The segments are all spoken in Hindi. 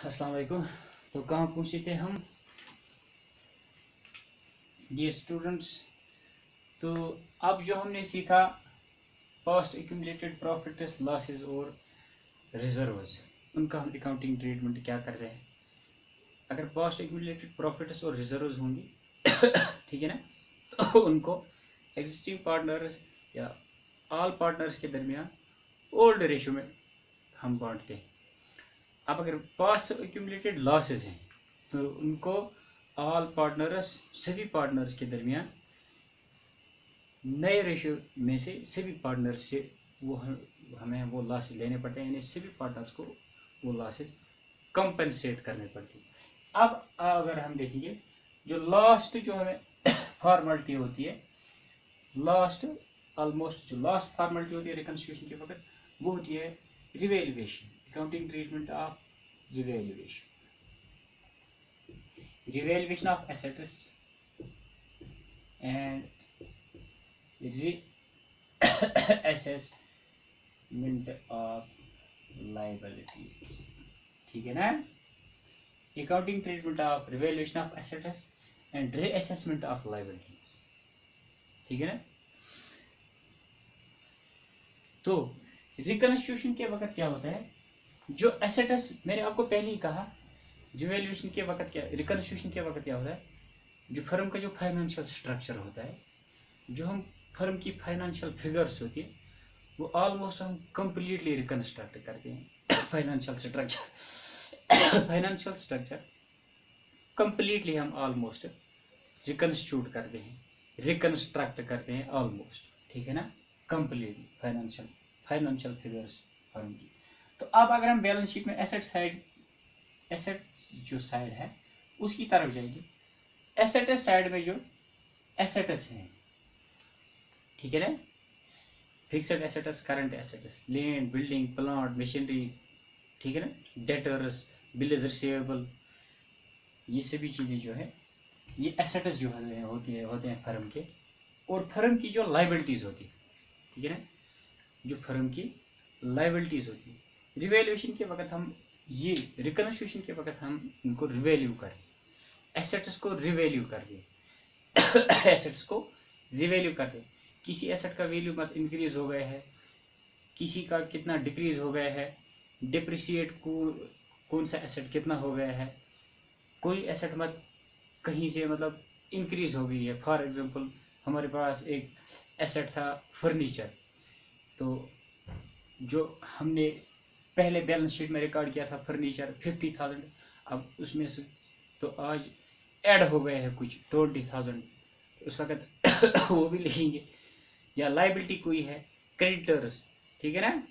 अस्सलाम वालेकुम। तो कहाँ पहुँचे थे हम डियर स्टूडेंट्स। तो अब जो हमने सीखा पास्ट एक्यूमुलेटेड प्रॉफिट्स लॉसेस और रिजर्व्स, उनका हम अकाउंटिंग ट्रीटमेंट क्या करते हैं। अगर पास्ट एक्यूमुलेटेड प्रॉफिट्स और रिजर्व्स होंगी ठीक है ना, तो उनको एग्जिस्टिंग पार्टनर्स या ऑल पार्टनर्स के दरमियान ओल्ड रेशो में हम बांटते हैं। अब अगर पास्ट एक्यूमुलेटेड लॉसेस हैं तो उनको ऑल पार्टनर्स, सभी पार्टनर्स के दरमियान नए रेशियो में से सभी पार्टनर्स से हमें वो लॉसेस लेने पड़ते हैं, यानी सभी पार्टनर्स को वो लॉसेस कंपनसेट करने पड़ती है। अब अगर हम देखेंगे जो लास्ट जो हमें फॉर्मेलिटी होती है, ऑलमोस्ट जो लास्ट फॉर्मेलिटी होती है रिकंस्ट्रक्शन के वक्त, वो होती है revaluation, accounting treatment of revaluation of assets and reassessment of liabilities। ठीक है ना, accounting treatment of revaluation of assets and reassessment of liabilities। ठीक है ना। तो रिकंस्ट्रक्शन के वक्त क्या होता है, जो एसेट्स मैंने आपको पहले ही कहा, रिवैल्यूएशन के वक्त क्या, रिकंस्ट्रक्शन के वक्त क्या होता है, जो फर्म का जो फाइनेंशियल स्ट्रक्चर होता है, जो हम फर्म की फाइनेंशियल फिगर्स होती है, वो ऑलमोस्ट हम कंप्लीटली रिकंस्ट्रक्ट करते हैं। फाइनेंशियल स्ट्रक्चर कंप्लीटली हम ऑलमोस्ट रिकंस्टिट्यूट करते हैं, रिकंस्ट्रक्ट करते हैं ऑलमोस्ट। ठीक है ना, कंप्लीटली फाइनेंशियल फिगर्स फर्म की। तो अब अगर हम बैलेंस शीट में एसेट्स जो साइड है उसकी तरफ जाएंगे, एसेट्स साइड में जो एसेट्स हैं, ठीक है ना, fixed assets, current assets, land, building, plant, machinery, ठीक है ना, डेटर्स, बिल्स रिसीवेबल, ये सभी चीज़ें जो है ये एसेट्स जो है होते हैं फर्म के। और फर्म की जो लाइबिलिटीज होती है, ठीक है ना, जो फर्म की लाइबिलिटीज होती है, रिवैल्यूएशन के वक्त हम ये रिकंस्ट्रक्शन के वक्त हम इनको रिवैल्यू करें, एसेट्स को रिवैल्यू कर दें एसेट्स को रिवैल्यू कर दें। किसी एसेट का वैल्यू मत इंक्रीज हो गया है, किसी का कितना डिक्रीज हो गया है, डिप्रिसिएट कौन सा एसेट कितना हो गया है, कोई एसेट मत कहीं से मतलब इंक्रीज हो गई है। फॉर एग्जांपल हमारे पास एक एसेट था फर्नीचर, तो जो हमने पहले बैलेंस शीट में रिकॉर्ड किया था फर्नीचर 50,000, अब उसमें से तो आज ऐड हो गए हैं कुछ 20,000, उस वक्त वो भी लिखेंगे। या लाइबिलिटी कोई है क्रेडिटर्स, ठीक है ना,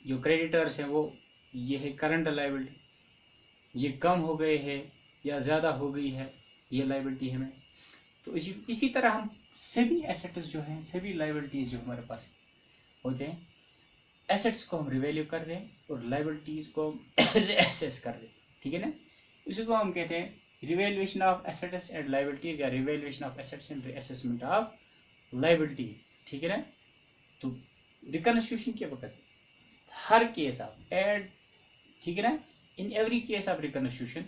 जो क्रेडिटर्स हैं वो ये है करंट लाइबिलिटी, ये कम हो गए हैं या ज़्यादा हो गई है, ये लाइबिलिटी हमें। तो इसी तरह हम सभी एसेट्स जो हैं, सभी लाइबिलिटीज जो हमारे पास होते हैं, एसेट्स को हम रिवैल्यू कर रहे हैं और लाइबिलिटीज को रीअसेस कर रहे हैं। ठीक है ना, इसी को हम कहते हैं revaluation of assets and liabilities या revaluation of assets and reassessment of liabilities. ठीक है ना। तो रिकंस्ट्रक्शन के वक्त हर केस ऑफ एड, ठीक है ना, in every case of reconstruction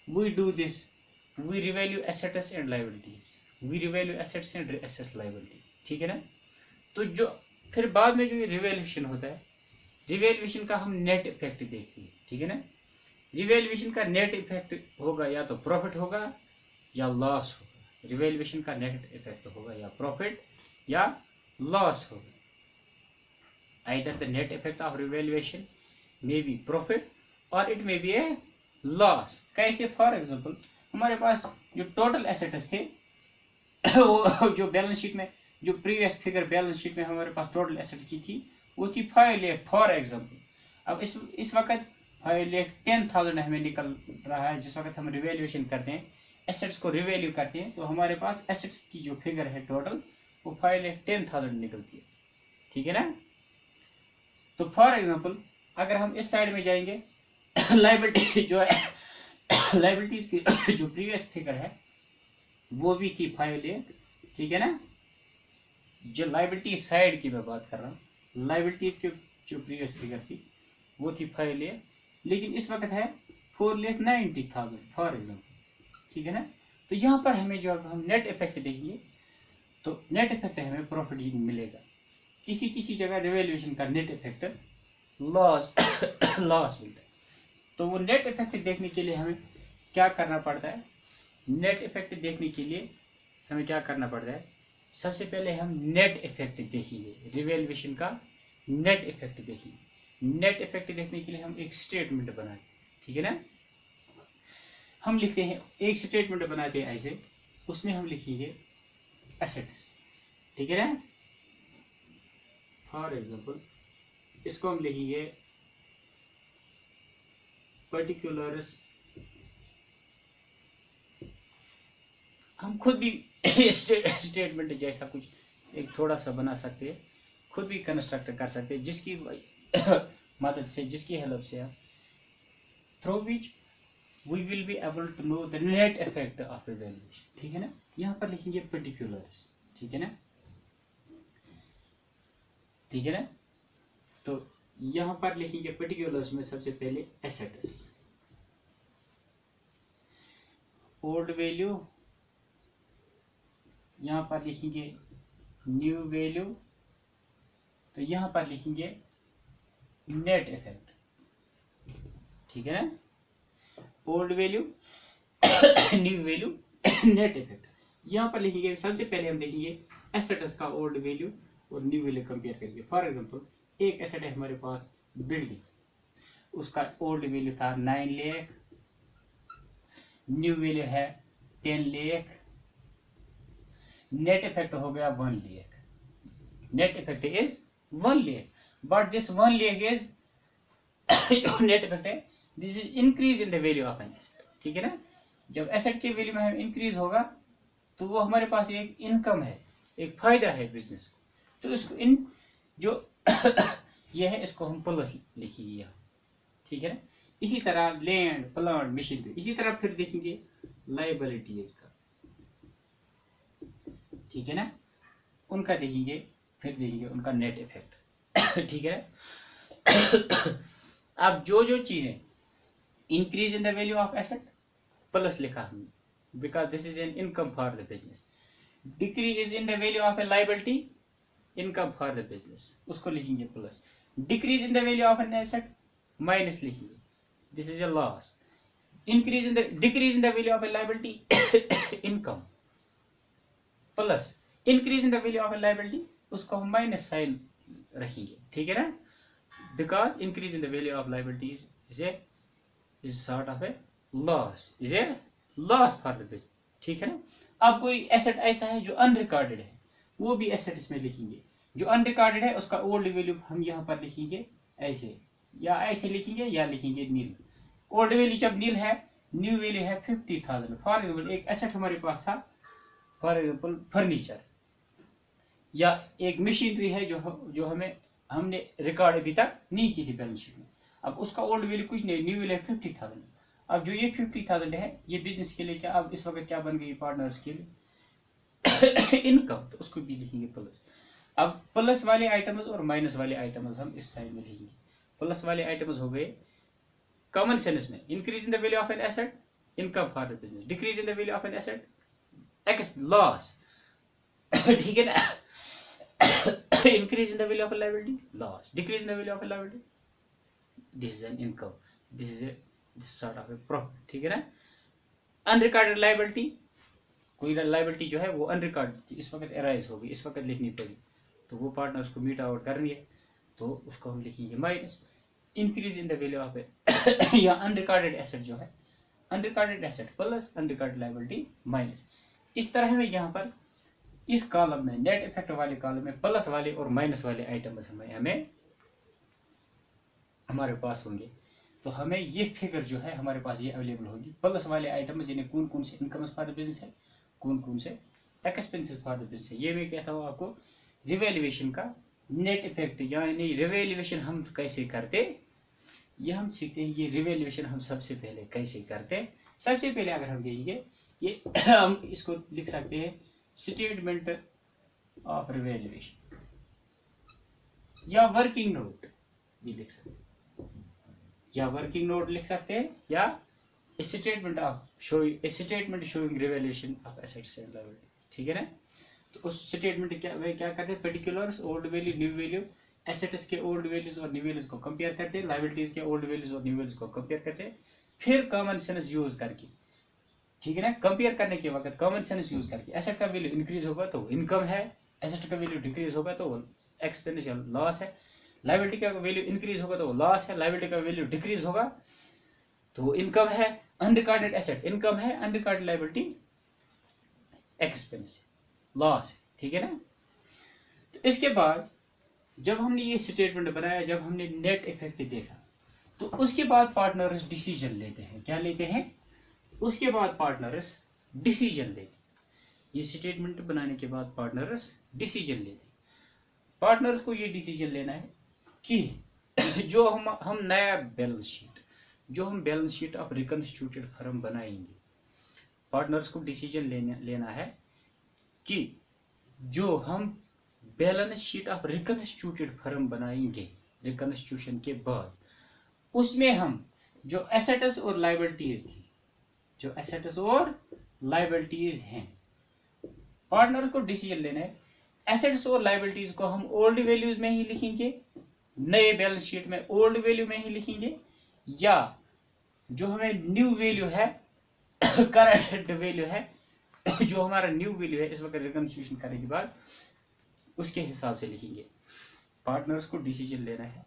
we do this, we revalue assets and liabilities, we revalue assets and reassess liability. ठीक है ना। तो जो फिर बाद में जो ये रिवैल्यूएशन होता है, रिवैल्यूएशन का हम नेट इफेक्ट देखते हैं। ठीक है ना, रिवैल्यूएशन का नेट इफेक्ट होगा या तो प्रॉफिट होगा या लॉस होगा। रिवैल्यूएशन का नेट इफेक्ट होगा या प्रॉफिट या लॉस होगा। Either the net effect of revaluation may be profit और it may be a loss. कैसे? फॉर एग्जांपल हमारे पास जो टोटल एसेट्स थे वो जो बैलेंस शीट में, जो प्रीवियस फिगर बैलेंस शीट में हमारे पास टोटल एसेट्स की थी वो थी 5 लाख फॉर एग्जांपल। अब इस वक्त 5,10,000 हमें निकल रहा है। जिस वक्त हम रिवैल्यूएशन करते हैं, एसेट्स को रिवैल्यू करते हैं, तो हमारे पास एसेट्स की जो फिगर है टोटल वो 5,10,000 निकलती है। ठीक है ना। तो फॉर एग्जांपल अगर हम इस साइड में जाएंगे, लाइबिलिटी जो है लाइबिलिटीज की जो प्रीवियस फिगर है वो भी थी 5 लाख। ठीक है ना। जो लाइबिलिटी साइड की मैं बात कर रहा हूँ, लाइबिलिटीज की जो प्रीवियस फिगर थी वो थी 5 लाख लेकिन इस वक्त है 4,90,000 फॉर एग्जाम्पल, ठीक है ना। तो यहाँ पर हमें जो अब हम नेट इफेक्ट देखेंगे तो नेट इफेक्ट हमें प्रॉफिट मिलेगा। किसी किसी जगह रिवैल्यूएशन का नेट इफेक्ट लॉस लॉस मिलता है। तो वो नेट इफेक्ट देखने के लिए हमें क्या करना पड़ता है, नेट इफेक्ट देखने के लिए हमें क्या करना पड़ता है, सबसे पहले हम नेट इफेक्ट देखेंगे, रिवैल्यूएशन का नेट इफेक्ट देखेंगे। नेट इफेक्ट देखने के लिए हम एक स्टेटमेंट बनाए, ठीक है ना। हम लिखते हैं, एक स्टेटमेंट बनाते हैं ऐसे, उसमें हम लिखेंगे एसेट्स, ठीक है ना। फॉर एग्जाम्पल इसको हम लिखेंगे पर्टिकुलर्स, हम खुद भी स्टेटमेंट जैसा कुछ एक थोड़ा सा बना सकते हैं, खुद भी कंस्ट्रक्ट कर सकते हैं, जिसकी मदद से, जिसकी हेल्प से आप through which we will be able to know the net effect of revaluation, ठीक है ना। यहाँ पर लिखेंगे पर्टिकुलर्स, ठीक है ना, ठीक है ना। तो यहाँ पर लिखेंगे पर्टिकुलर्स में सबसे पहले एसेट्स, ओल्ड वैल्यू, यहाँ पर लिखेंगे न्यू वैल्यू, तो यहाँ पर लिखेंगे नेट इफेक्ट, ठीक है ना। Old value new value net effect, यहाँ पर लिखेंगे सबसे पहले हम देखेंगे एसेट्स का ओल्ड वैल्यू और न्यू वैल्यू कंपेयर करेंगे। फॉर एग्जांपल एक एसेट है हमारे पास बिल्डिंग, उसका ओल्ड वैल्यू था 9 लाख, न्यू वैल्यू है 10 लाख, नेट इफेक्ट हो गया 1 lakh, net effect is 1 lakh, but this 1 lakh is net effect है, this is increase in the value of an asset, ठीक है ना। जब एसेट के वैल्यू में इंक्रीज होगा तो वो हमारे पास एक इनकम है, एक फायदा है बिजनेस को, तो इसको इन जो ये है इसको हम प्लस लिखिए यहाँ, ठीक है ना। इसी तरह लैंड प्लांट मशीनरी, इसी तरह फिर देखेंगे लायबिलिटीज का, ठीक है ना, उनका देखेंगे, फिर देखेंगे उनका नेट इफेक्ट, ठीक है ना। अब जो चीजें increase in the value of asset plus लिखा हमने, because this is an income for the business, decrease in the value of a liability income for the business, उसको लिखेंगे plus, decrease in the value of an asset minus लिखेंगे, this is a loss, increase in the decrease in the value of a liability income plus, increase in the value of a liability उसको हम माइनस साइन रखेंगे, ठीक है ना, because increase in the value of liability is sort of A loss, is a loss for the business, ठीक है ना। अब कोई एसेट ऐसा है जो अनरिकॉर्डेड है, वो भी एसेट इसमें लिखेंगे, जो अनरिकॉर्डेड है उसका ओल्ड वैल्यू हम यहाँ पर लिखेंगे ऐसे, या ऐसे लिखेंगे या लिखेंगे नील, ओल्ड वैल्यू जब नील है, न्यू वैल्यू है 50,000। फॉर एग्जाम्पल एक एसेट हमारे पास था, फॉर एग्जाम्पल फर्नीचर, या एक मशीनरी है जो हमने रिकॉर्ड अभी तक नहीं की थी बैलेंस शीट में, अब उसका ओल्ड वैल्यू कुछ नहीं, न्यू वैल्यू है 50,000। अब जो ये 50,000 है ये बिजनेस के लिए क्या अब इस वक्त क्या बन गई, पार्टनर्स के लिए इनकम, तो उसको भी लिखेंगे प्लस। अब प्लस वाले आइटम्स और माइनस वाले आइटम्स हम इस साइड में लिखेंगे। प्लस वाले आइटम्स हो गए कॉमन सेंस में, increase in the value of an asset income for the business, decrease in the value of an asset x loss, ठीक है ना। Increase in the value of a liability loss, decrease in the value of a liability this is an income, this is a sort of A profit, ठीक है ना। अनरिकॉर्डेड लायबिलिटी, कोई लायबिलिटी जो है वो अनरिकॉर्डेड थी, इस वक्त अराइज होगी, इस वक्त लिखनी पड़ी, तो वो पार्टनर्स को मीट आउट करनी है, तो उसको हम लिखेंगे minus. Increase in the value of a या अनरिकॉर्डेड एसेट जो है, unrecorded asset plus unrecorded liability minus. इस तरह में यहाँ पर इस कॉलम में नेट इफेक्ट वाले कॉलम में प्लस वाले और माइनस वाले आइटम्स हमें हमारे पास होंगे, तो हमें ये फिगर जो है हमारे पास ये अवेलेबल होगी। प्लस वाले आइटम जिन्हें कौन कौन से इनकम फॉर द बिजनेस है, कौन कौन से एक्सपेंसेस फॉर द बिजनेस है। ये मैं कहता हूँ आपको रिवैल्यूएशन का नेट इफेक्ट, यानी रिवैल्यूएशन हम कैसे करते, ये हम सीखते हैं। ये रिवैल्यूएशन हम सबसे पहले कैसे करते, सबसे पहले अगर हम देखेंगे ये हम इसको लिख सकते हैं स्टेटमेंट ऑफ रिवैल्यूएशन या वर्किंग नोट भी लिख सकते हैं। या वर्किंग नोट लिख सकते हैं, या statement showing revaluation of assets and liability, ठीक है ना। तो उस स्टेटमेंट क्या करते हैं, particulars, old value, new value, assets के ओल्ड वैल्यूज और न्यू वैल्यूज को कंपेयर करते हैं, लायबिलिटीज के ओल्ड वैल्यूज और न्यू वैल्यूज को कंपेयर करते हैं, फिर कॉमन सेंस यूज करके, ठीक है ना। कंपेयर करने के वक्त कॉमन सेंस यूज करके, एसेट का वैल्यू इंक्रीज होगा तो इनकम है, एसेट का वैल्यू डिक्रीज होगा तो एक्सपेंस या लॉस है, लायबिलिटी का वैल्यू इंक्रीज होगा तो लॉस है, लायबिलिटी का वैल्यू डिक्रीज होगा तो इनकम है, अनरिकॉर्डेड एसेट इनकम है, अनरिकॉर्डेड लायबिलिटी एक्सपेंस लॉस है, ठीक है ना। तो इसके बाद जब हमने ये स्टेटमेंट बनाया, जब हमने नेट इफेक्ट देखा, तो उसके बाद पार्टनर्स डिसीजन लेते हैं। क्या लेते हैं? उसके बाद पार्टनर्स डिसीजन लेते हैं। ये स्टेटमेंट बनाने के बाद पार्टनर्स डिसीजन लेते हैं। पार्टनर्स को ये डिसीजन लेना है कि जो हम नया balance sheet of reconstituted firm बनाएंगे, पार्टनर्स को डिसीजन लेना है कि जो हम balance sheet of reconstituted firm बनाएंगे रिकंस्टिट्यूशन के बाद, उसमें हम जो एसेट्स और लायबिलिटीज थी, जो एसेट्स और लायबिलिटीज हैं, पार्टनर को डिसीजन लेना है एसेट्स और लायबिलिटीज को हम ओल्ड वैल्यूज में ही लिखेंगे, नए बैलेंस शीट में ओल्ड वैल्यू में ही लिखेंगे, या जो हमें न्यू वैल्यू है करंट वैल्यू है, जो हमारा न्यू वैल्यू है इस वक्त रिकंस्टिट्यूशन करने के बाद, उसके हिसाब से लिखेंगे। पार्टनर्स को डिसीजन लेना है।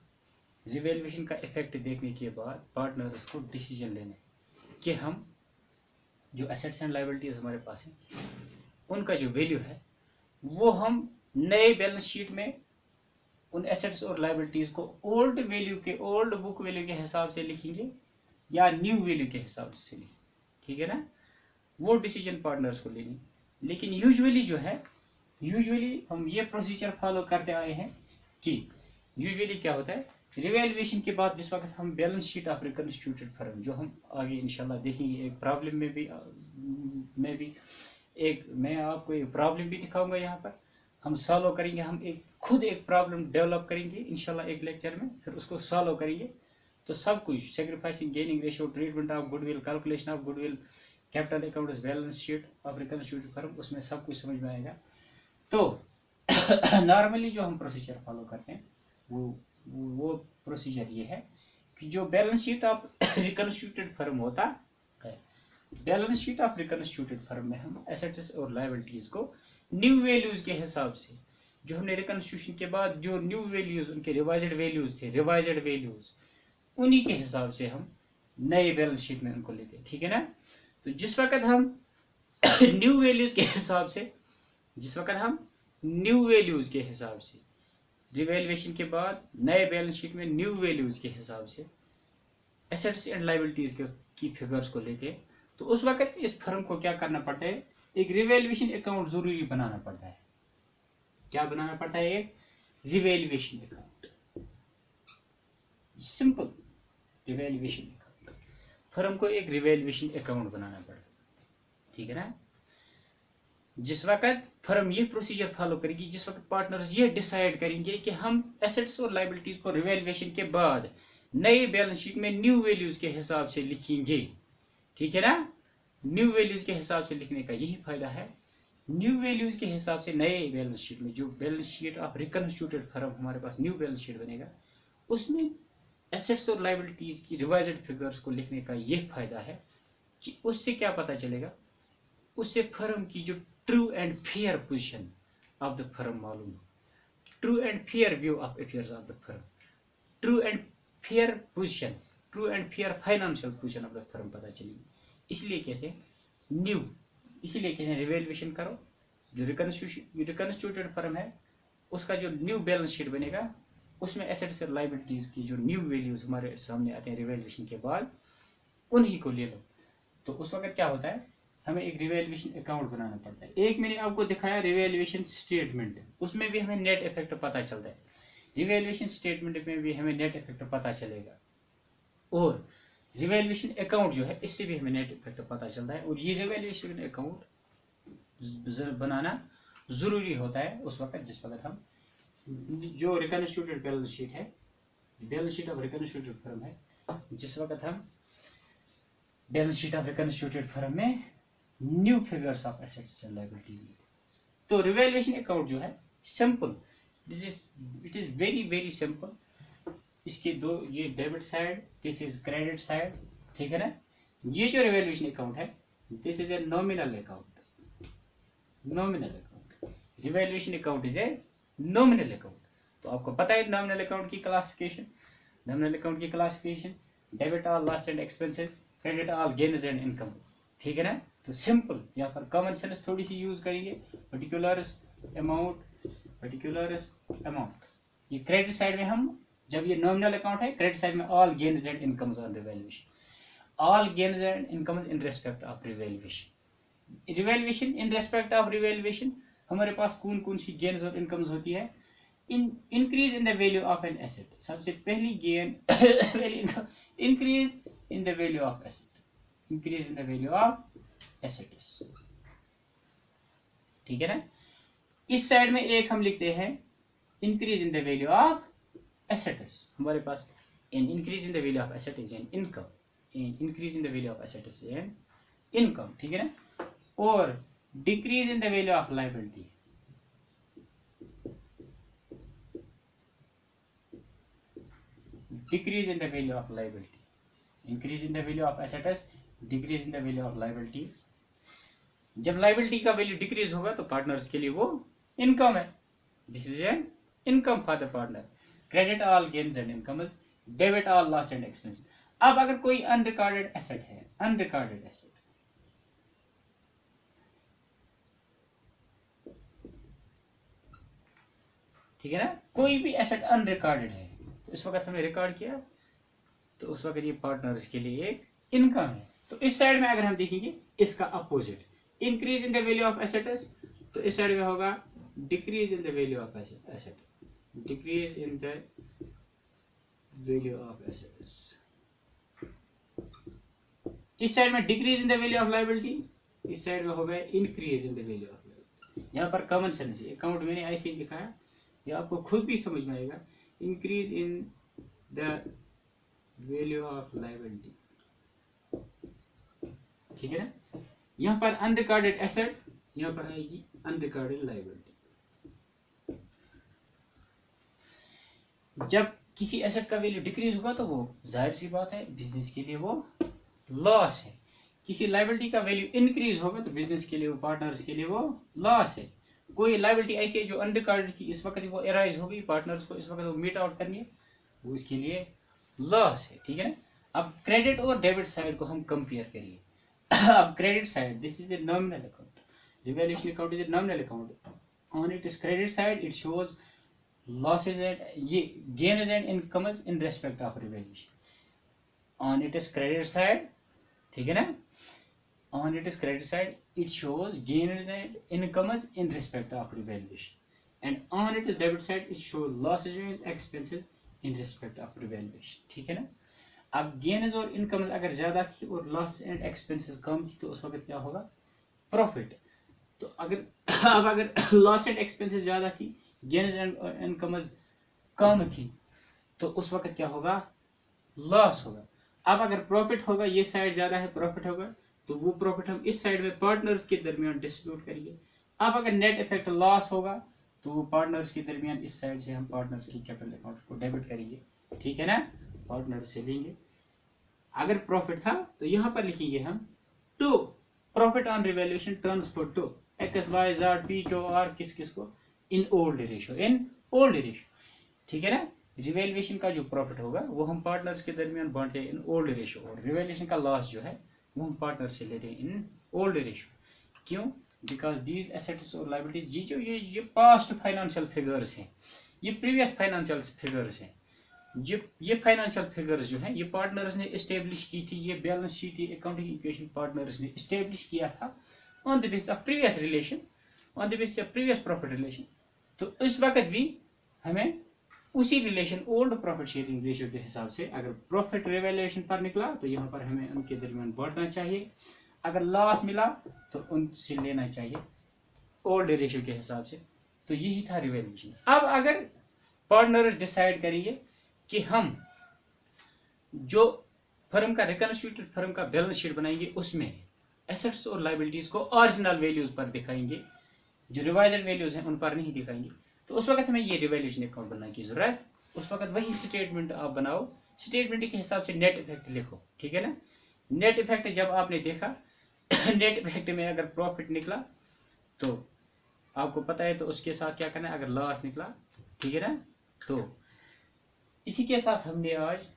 रिवैल्यूएशन का इफेक्ट देखने के बाद पार्टनर्स को डिसीजन लेना है कि हम जो एसेट्स एंड लायबिलिटीज हमारे पास है, उनका जो वैल्यू है वो हम नए बैलेंस शीट में उन एसेट्स और लायबिलिटीज को ओल्ड वैल्यू के, ओल्ड बुक वैल्यू के हिसाब से लिखेंगे या न्यू वैल्यू के हिसाब से लिखेंगे, ठीक है ना। वो डिसीजन पार्टनर्स को लेनी। लेकिन यूजुअली हम ये प्रोसीजर फॉलो करते आए हैं कि यूजुअली क्या होता है, रिवैल्यूएशन के बाद जिस वक्त हम balance sheet of reconstituted firm, जो हम आगे इंशाल्लाह देखेंगे, एक प्रॉब्लम में भी मैं आपको एक प्रॉब्लम भी दिखाऊंगा, यहाँ पर हम सॉल्व करेंगे, हम खुद एक प्रॉब्लम डेवलप करेंगे इंशाल्लाह एक लेक्चर में, फिर उसको सॉल्व करेंगे। तो सब कुछ sacrificing gaining ratio, treatment of goodwill, calculation of goodwill, capital accounts, balance sheet of reconstituted firm, उसमें सब कुछ समझ में आएगा। तो नॉर्मली जो हम प्रोसीजर फॉलो करते हैं वो प्रोसीजर ये है कि जो balance sheet of reconstituted firm होता है, balance sheet of reconstituted firm में हम एसेट्स और लायबिलिटीज को न्यू वैल्यूज के हिसाब से, जो हमने रिकंस्टिट्यूशन के बाद जो न्यू वैल्यूज, उनके रिवाइज्ड वैल्यूज थे, रिवाइज्ड वैल्यूज, उन्हीं के हिसाब से हम नए बैलेंस शीट में उनको लेते हैं, ठीक है ना। तो जिस वक्त हम न्यू वैल्यूज के हिसाब से, रिवैल्यूएशन के बाद नए बैलेंस शीट में न्यू वैल्यूज के हिसाब से एसेट्स एंड लायबिलिटीज की फिगर्स को लेते हैं, तो उस वक्त इस फर्म को क्या करना पड़ता है, एक रिवैल्यूएशन अकाउंट जरूरी बनाना पड़ता है। क्या बनाना पड़ता है? एक revaluation account, simple revaluation account. Firm को एक रिवैल्यूएशन अकाउंट बनाना पड़ता है, ठीक है ना। जिस वक्त फर्म ये प्रोसीजर फॉलो करेगी, जिस वक्त पार्टनर्स ये डिसाइड करेंगे कि हम एसेट्स और लायबिलिटीज को रिवैल्यूएशन के बाद नए बैलेंस शीट में न्यू वैल्यूज के हिसाब से लिखेंगे, ठीक है ना। न्यू वैल्यूज के हिसाब से लिखने का यही फायदा है। न्यू वैल्यूज के हिसाब से नए बैलेंस शीट में, जो balance sheet of reconstituted firm हमारे पास न्यू बैलेंस शीट बनेगा, उसमें एसेट्स और लायबिलिटीज की रिवाइज्ड फिगर्स को लिखने का यह फायदा है कि उससे क्या पता चलेगा, उससे फर्म की जो true and fair position of the firm मालूम हो, true and fair view of affairs of the firm, true and fair position, true and fair financial position of the firm पता चलेगी। इसलिए कहते हैं इसलिए कहते हैं रिवैल्यूएशन करो। जो रिकंस्टिट्यूटेड फर्म है, उसका जो न्यू बैलेंस शीट बनेगा, उसमें एसेट्स और लायबिलिटीज की जो न्यू वैल्यूज हमारे सामने आते हैं रिवैल्यूएशन के बाद, उन्हीं को ले लो। तो उस वक्त क्या होता है, हमें एक रिवैल्यूएशन अकाउंट बनाना पड़ता है। एक मैंने आपको दिखाया रिवैल्यूएशन स्टेटमेंट, उसमें भी हमें नेट इफेक्ट पता चलता है। रिवैल्यूएशन स्टेटमेंट में भी हमें नेट इफेक्ट पता चलेगा, और रिवैल्यूएशन अकाउंट जो है, इससे भी हमें नेट इफेक्ट पता चलता है। और ये रिवैल्यूएशन अकाउंट बनाना जरूरी होता है उस वक्त जिस वक्त हम जो रिकंस्टिट्यूटेड बैलेंस शीट है, balance sheet of reconstituted firm है, जिस वक्त हम balance sheet of reconstituted firm में new figures of assets and liabilities, तो रिवैल्यूएशन अकाउंट जो है simple, it is very very simple. इसके दो, ये debit side, this is credit side, ठीक है ना। ये जो रिवैल्यूएशन अकाउंट है, this is a nominal account, nominal account, revaluation account is a nominal account. तो आपको पता है नॉमिनल अकाउंट की क्लासिफिकेशन, नॉमिनल अकाउंट की classification, debit all loss and expenses, credit all gains and income, ठीक है ना। तो सिंपल, यहाँ पर कॉमन सेंस थोड़ी सी यूज करेंगे, पर्टिकुलर्स अमाउंट, पर्टिकुलर्स अमाउंट। ये क्रेडिट साइड में हम, जब ये नॉमिनल अकाउंट है, क्रेडिट साइड में all gains and incomes on revaluation, all gains and incomes in respect of revaluation. Revaluation in respect of revaluation हमारे पास कौन कौन सी गेन्स और इनकम्स होती है। Increase in the value of an asset, सबसे पहली gain increase in the value of asset, increase in the value of assets, ठीक है ना। इस साइड में एक हम लिखते हैं increase in the value of assets, हमारे पास an increase in the value of asset is an income, an increase in the value of asset is an income, ठीक है ना। और decrease in the value of liability, decrease in the value of liability, increase in the value of assets, decrease in the value of liabilities। जब लाइबिलिटी का वैल्यू डिक्रीज होगा तो पार्टनर्स के लिए वो इनकम है, this is an income for the partner. Credit all gains and incomes, debit all loss and expense. अब अगर कोई अनरिकॉर्डेड एसेट है, अनरिकॉर्डेड एसेट, ठीक है ना, कोई भी एसेट अनरिकॉर्डेड है, तो इस वक्त हमने रिकॉर्ड किया, तो उस वक्त ये पार्टनर्स के लिए एक इनकम है। तो इस साइड में अगर हम देखेंगे इसका opposite, increase in the value of assets, तो इस साइड में होगा decrease in the value of asset, decrease in the value of assets. इस साइड में decrease in the value of liability, इस साइड में होगा increase in the value of liability. यहाँ पर कॉमन सेंस अकाउंट मैंने ऐसे लिखा है, ये आपको खुद भी समझ में आएगा, increase in the value of liability, ठीक है ना। यहां पर अनरिकॉर्डेड एसेट, यहां पर आएगी अनरिकॉर्डेड लायबिलिटी। जब किसी एसेट का वैल्यू डिक्रीज होगा तो वो जाहिर सी बात है बिजनेस के लिए वो लॉस है। किसी लायबिलिटी का वैल्यू इंक्रीज होगा तो बिजनेस के लिए वो, पार्टनर्स के लिए वो लॉस है। कोई लायबिलिटी ऐसी है जो अनरिकॉर्डेड थी, इस वक्त वो एराइज हो गई, पार्टनर्स को इस वक्त वो मीट आउट करनी है, वो इसके लिए लॉस है, ठीक है ना। अब क्रेडिट और डेबिट साइड को हम कंपेयर करिए। अब credit side, this is a nominal account, revaluation account is a nominal account, on it is credit side it shows losses and ये gains and incomes in respect of revaluation. On it is credit side, ठीक है ना, on its credit side it shows gains and incomes in respect of revaluation, and on its debit side it shows losses and expenses in respect of revaluation, ठीक है ना। अब गेन्स और इनकम्स अगर ज्यादा थी और लॉस एंड एक्सपेंसेस कम थी तो उस वक्त क्या होगा, प्रॉफिट। तो अगर लॉस एंड एक्सपेंसेस ज्यादा थी, गेन्स एंड इनकम्स कम थी, तो उस वक्त क्या होगा, लॉस होगा। अब अगर प्रॉफिट होगा, ये साइड ज्यादा है, प्रॉफिट होगा, तो वो प्रॉफिट हम इस साइड में पार्टनर्स के दरमियान डिस्ट्रीब्यूट करेंगे। अब अगर नेट इफेक्ट लॉस होगा तो वो पार्टनर्स के दरमियान इस साइड से हम पार्टनर्स की कैपिटल अकाउंट को डेबिट करेंगे, ठीक है ना, पार्टनर्स से लेंगे। अगर प्रॉफिट था तो यहाँ पर लिखेंगे हम to profit on revaluation transfer to X Y Z P Q R किस किस को in old ratio, in old ratio, ठीक है ना। रिवैल्यूएशन का जो प्रॉफिट होगा वो हम पार्टनर्स के दरमियान बांटते हैं इन ओल्ड रेशियो, और रिवैल्यूएशन का लॉस जो है वो हम पार्टनर से लेते हैं इन ओल्ड रेशियो। क्यों, बिकॉज दीज एसेट्स और लायबिलिटीज, ये पास्ट फाइनेंशियल फिगर्स हैं, ये प्रीवियस फाइनेंशियल फिगर्स हैं, ये फाइनेंशियल फिगर्स जो हैं ये पार्टनर्स ने इस्टेब्लिश की थी, ये बैलेंस शीट, ये अकाउंटिंग इक्वेशन पार्टनर्स ने इस्टेब्लिश किया था on the basis of previous relation, on the basis of previous profit relation. तो इस वक्त भी हमें उसी relation, old profit sharing ratio के हिसाब से अगर प्रॉफिट रिवैल्यूएशन पर निकला तो यहाँ पर हमें उनके दरमियान बांटना चाहिए, अगर लॉस मिला तो उनसे लेना चाहिए ओल्ड रेशियो के हिसाब से। तो यही था रिवैल्यूएशन। अब अगर पार्टनर्स डिसाइड करेंगे कि हम जो फर्म का रिकंस्टिट्यूटेड फर्म का बैलेंस शीट बनाएंगे उसमें एसेट्स और लाइबिलिटीज को ओरिजिनल वैल्यूज पर दिखाएंगे, जो रिवाइज्ड वैल्यूज हैं उन पर नहीं दिखाएंगे। तो उस वक्त हमें ये रिवैल्यूएशन अकाउंट बनाने की जरूरत, उस वक्त वही स्टेटमेंट आप बनाओ, स्टेटमेंट के हिसाब से नेट इफेक्ट लिखो, ठीक है ना। नेट इफेक्ट जब आपने देखा नेट इफेक्ट में अगर प्रॉफिट निकला तो आपको पता है तो उसके साथ क्या करना है, अगर लॉस निकला, ठीक है ना। तो इसी के साथ हमने आज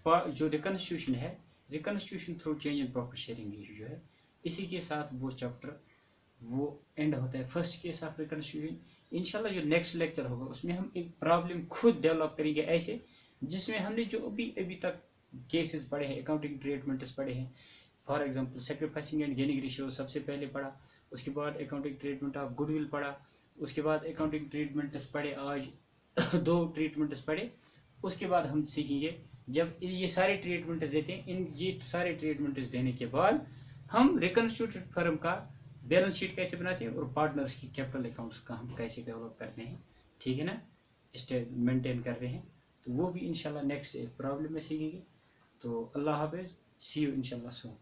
जो रिकंस्टिट्यूशन है, reconstitution through change in profit sharing ratio जो है, इसी के साथ वो चैप्टर वो एंड होता है, फर्स्ट केस ऑफ रिकंस्टिट्यूशन। इंशाल्लाह जो नेक्स्ट लेक्चर होगा उसमें हम एक प्रॉब्लम खुद डेवलप करेंगे ऐसे, जिसमें हमने जो अभी तक केसेस पढ़े हैं, अकाउंटिंग ट्रीटमेंट्स पढ़े हैं, for example sacrificing and gaining ratio सबसे पहले पढ़ा, उसके बाद अकाउंटिंग ट्रीटमेंट ऑफ गुडविल पढ़ा, उसके बाद अकाउंटिंग ट्रीटमेंट्स पढ़े, आज 2 ट्रीटमेंट्स पढ़े। उसके बाद हम सीखेंगे जब ये सारे ट्रीटमेंट्स देते हैं, इन ये सारे ट्रीटमेंट्स देने के बाद हम रिकंस्टिट्यूटेड फर्म का बैलेंस शीट कैसे बनाते हैं और पार्टनर्स की कैपिटल अकाउंट्स का हम कैसे डेवलप करते हैं, ठीक है ना, स्टेट मेंटेन करते हैं। तो वो भी इंशाल्लाह नेक्स्ट एक प्रॉब्लम में सीखेंगे। तो अल्लाह हाफिज़, सी यू इंशाल्लाह सून।